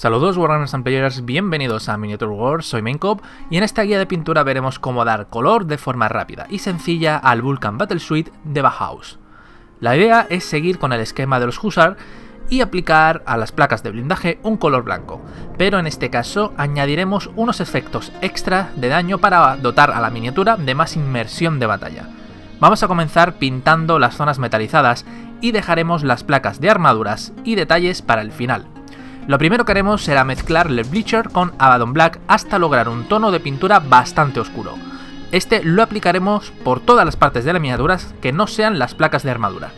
Saludos Warrunners and Players, bienvenidos a Miniature Wars, soy Maincop y en esta guía de pintura veremos cómo dar color de forma rápida y sencilla al Vulcan Battle Suite de Bauhaus. La idea es seguir con el esquema de los Hussar y aplicar a las placas de blindaje un color blanco, pero en este caso añadiremos unos efectos extra de daño para dotar a la miniatura de más inmersión de batalla. Vamos a comenzar pintando las zonas metalizadas y dejaremos las placas de armaduras y detalles para el final. Lo primero que haremos será mezclar el Bleacher con Abaddon Black hasta lograr un tono de pintura bastante oscuro. Este lo aplicaremos por todas las partes de la miniatura que no sean las placas de armadura.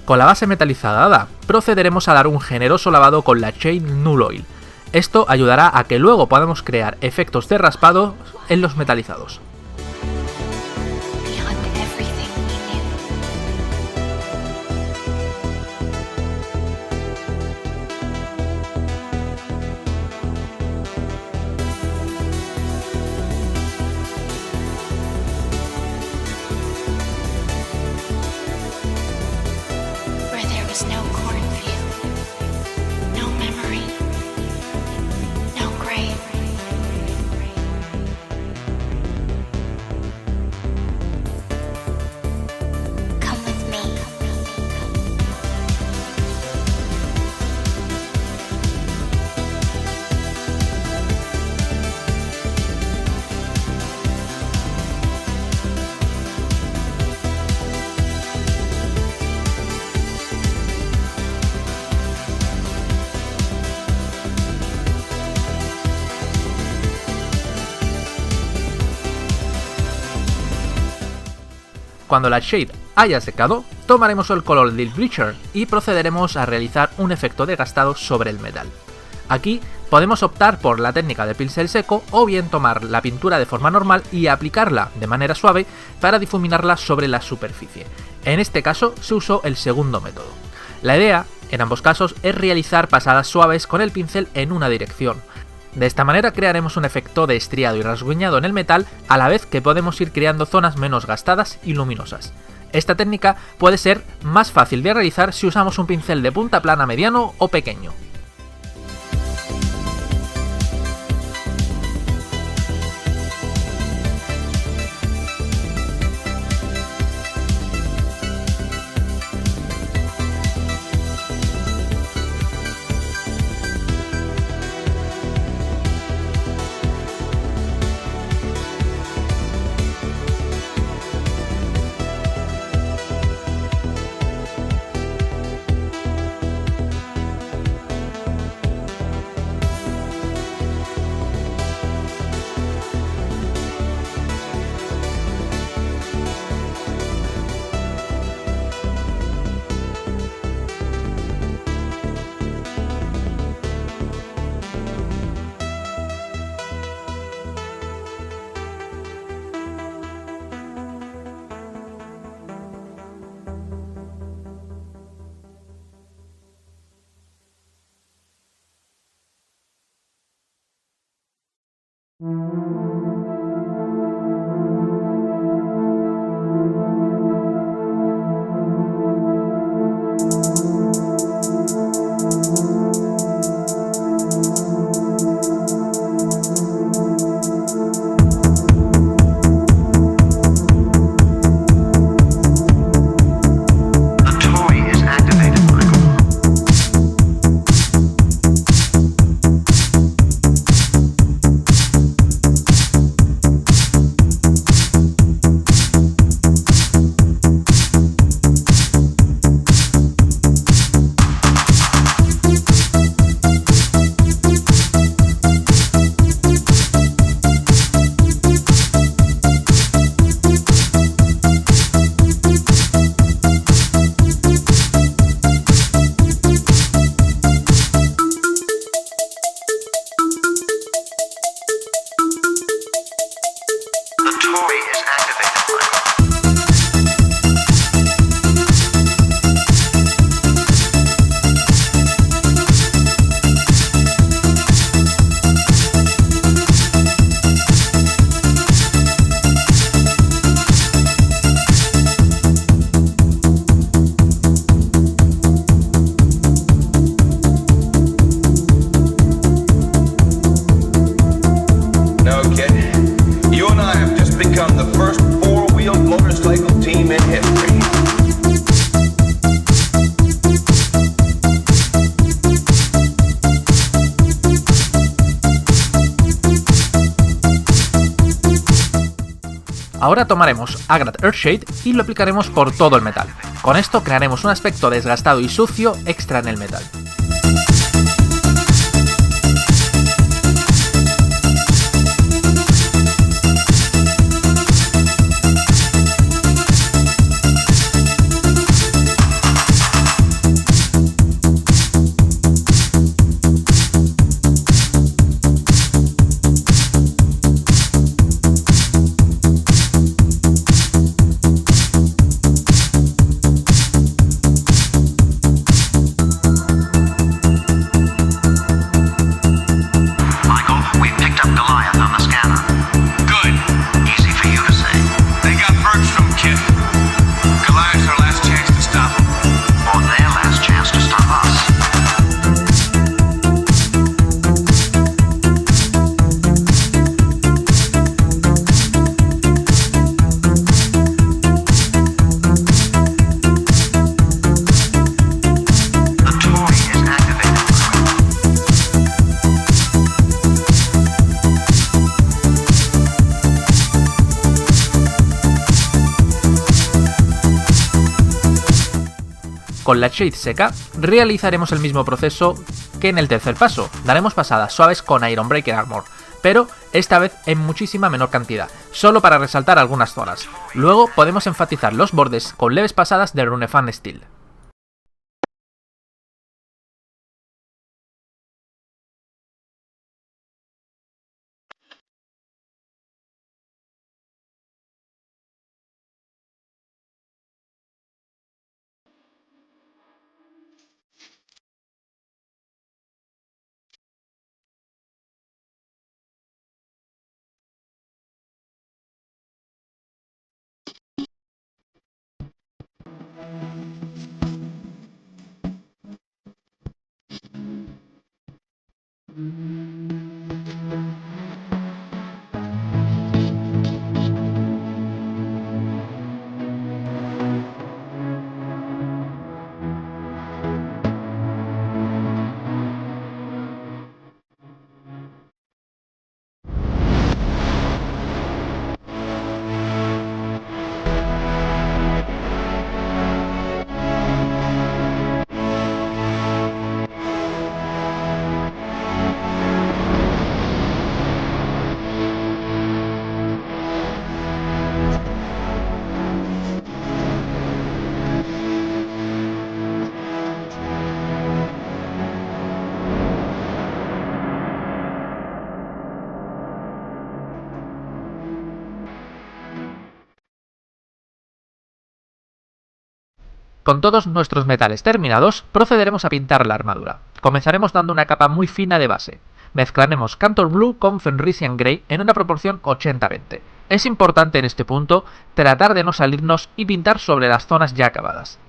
Con la base metalizada dada, procederemos a dar un generoso lavado con la Chain Null Oil. Esto ayudará a que luego podamos crear efectos de raspado en los metalizados. No cornfield, no memory, no grave. Cuando la shade haya secado, tomaremos el color del bleacher y procederemos a realizar un efecto de gastado sobre el metal. Aquí podemos optar por la técnica de pincel seco o bien tomar la pintura de forma normal y aplicarla de manera suave para difuminarla sobre la superficie. En este caso se usó el segundo método. La idea, en ambos casos, es realizar pasadas suaves con el pincel en una dirección. De esta manera crearemos un efecto de estriado y rasguñado en el metal, a la vez que podemos ir creando zonas menos gastadas y luminosas. Esta técnica puede ser más fácil de realizar si usamos un pincel de punta plana mediano o pequeño. Ahora tomaremos Agrax Earthshade y lo aplicaremos por todo el metal. Con esto crearemos un aspecto desgastado y sucio extra en el metal. Con la shade seca realizaremos el mismo proceso que en el tercer paso, daremos pasadas suaves con Ironbreaker Armor. pero esta vez en muchísima menor cantidad, solo para resaltar algunas zonas. Luego podemos enfatizar los bordes con leves pasadas de Runefan Steel. Con todos nuestros metales terminados, procederemos a pintar la armadura. Comenzaremos dando una capa muy fina de base. Mezclaremos Cantor Blue con Fenrisian Grey en una proporción 80-20. Es importante en este punto tratar de no salirnos y pintar sobre las zonas ya acabadas.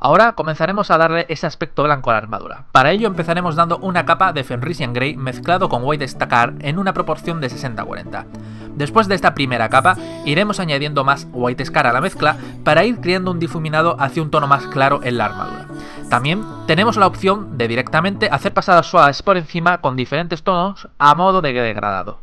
Ahora comenzaremos a darle ese aspecto blanco a la armadura. Para ello empezaremos dando una capa de Fenrisian Grey mezclado con White Stakar en una proporción de 60-40. Después de esta primera capa, iremos añadiendo más White Scar a la mezcla para ir creando un difuminado hacia un tono más claro en la armadura. También tenemos la opción de directamente hacer pasadas suaves por encima con diferentes tonos a modo de degradado.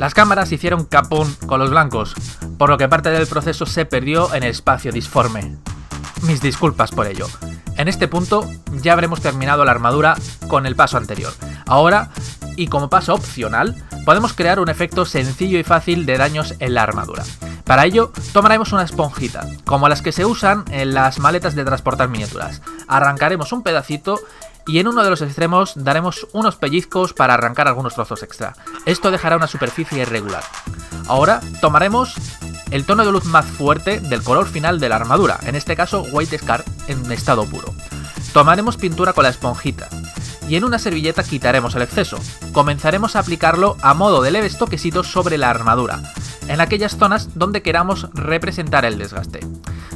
Las cámaras hicieron capón con los blancos, por lo que parte del proceso se perdió en el espacio disforme. Mis disculpas por ello. En este punto ya habremos terminado la armadura con el paso anterior. Ahora, y como paso opcional, podemos crear un efecto sencillo y fácil de daños en la armadura. Para ello, tomaremos una esponjita, como las que se usan en las maletas de transportar miniaturas. Arrancaremos un pedacito y en uno de los extremos daremos unos pellizcos para arrancar algunos trozos extra. Esto dejará una superficie irregular. Ahora tomaremos el tono de luz más fuerte del color final de la armadura, en este caso White Scar en estado puro. Tomaremos pintura con la esponjita y en una servilleta quitaremos el exceso. Comenzaremos a aplicarlo a modo de leves toquecitos sobre la armadura, en aquellas zonas donde queramos representar el desgaste.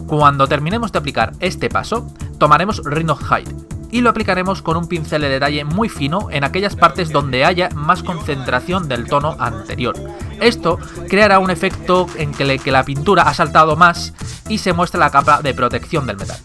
Cuando terminemos de aplicar este paso, tomaremos Ring of Height y lo aplicaremos con un pincel de detalle muy fino en aquellas partes donde haya más concentración del tono anterior. Esto creará un efecto en que la pintura ha saltado más y se muestra la capa de protección del metal.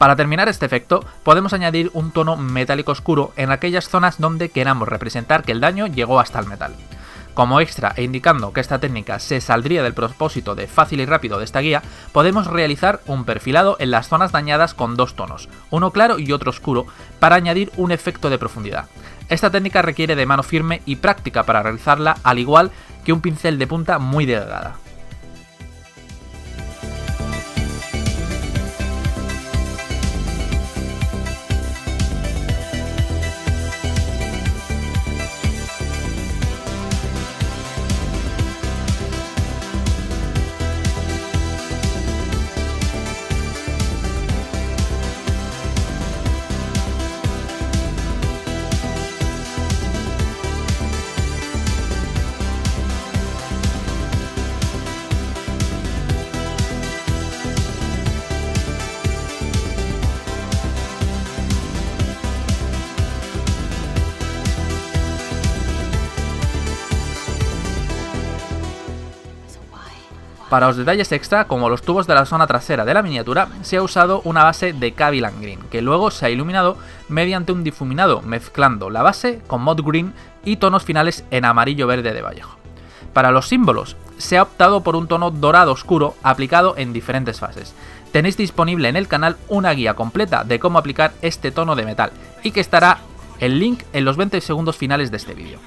Para terminar este efecto, podemos añadir un tono metálico oscuro en aquellas zonas donde queramos representar que el daño llegó hasta el metal. Como extra e indicando que esta técnica se saldría del propósito de fácil y rápido de esta guía, podemos realizar un perfilado en las zonas dañadas con dos tonos, uno claro y otro oscuro, para añadir un efecto de profundidad. Esta técnica requiere de mano firme y práctica para realizarla, al igual que un pincel de punta muy delgada. Para los detalles extra, como los tubos de la zona trasera de la miniatura, se ha usado una base de Kavilan Green, que luego se ha iluminado mediante un difuminado mezclando la base con Mod Green y tonos finales en amarillo verde de Vallejo. Para los símbolos, se ha optado por un tono dorado oscuro aplicado en diferentes fases. Tenéis disponible en el canal una guía completa de cómo aplicar este tono de metal, y que estará el link en los 20 segundos finales de este vídeo.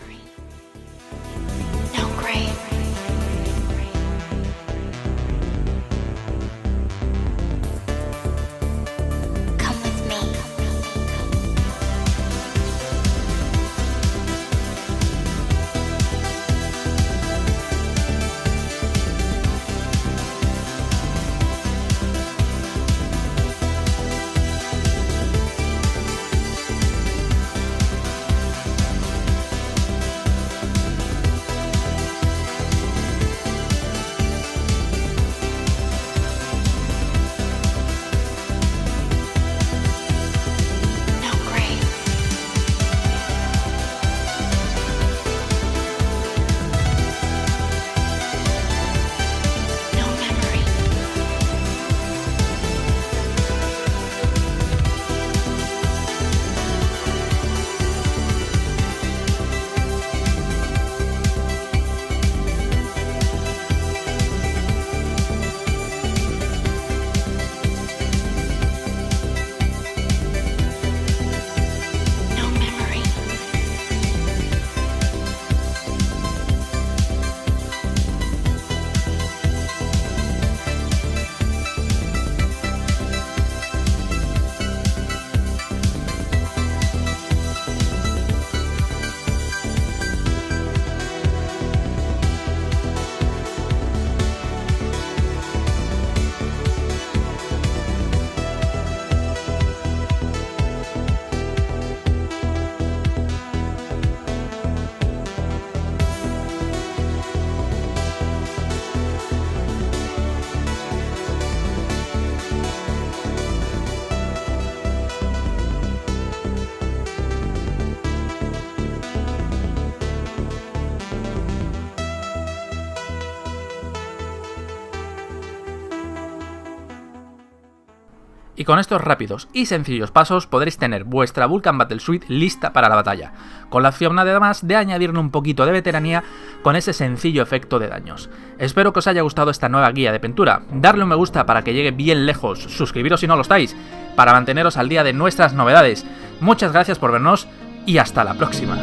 Y con estos rápidos y sencillos pasos podréis tener vuestra Vulcan Battle Suite lista para la batalla, con la opción además de añadirle un poquito de veteranía con ese sencillo efecto de daños. Espero que os haya gustado esta nueva guía de pintura, darle un me gusta para que llegue bien lejos, suscribiros si no lo estáis, para manteneros al día de nuestras novedades. Muchas gracias por vernos y hasta la próxima.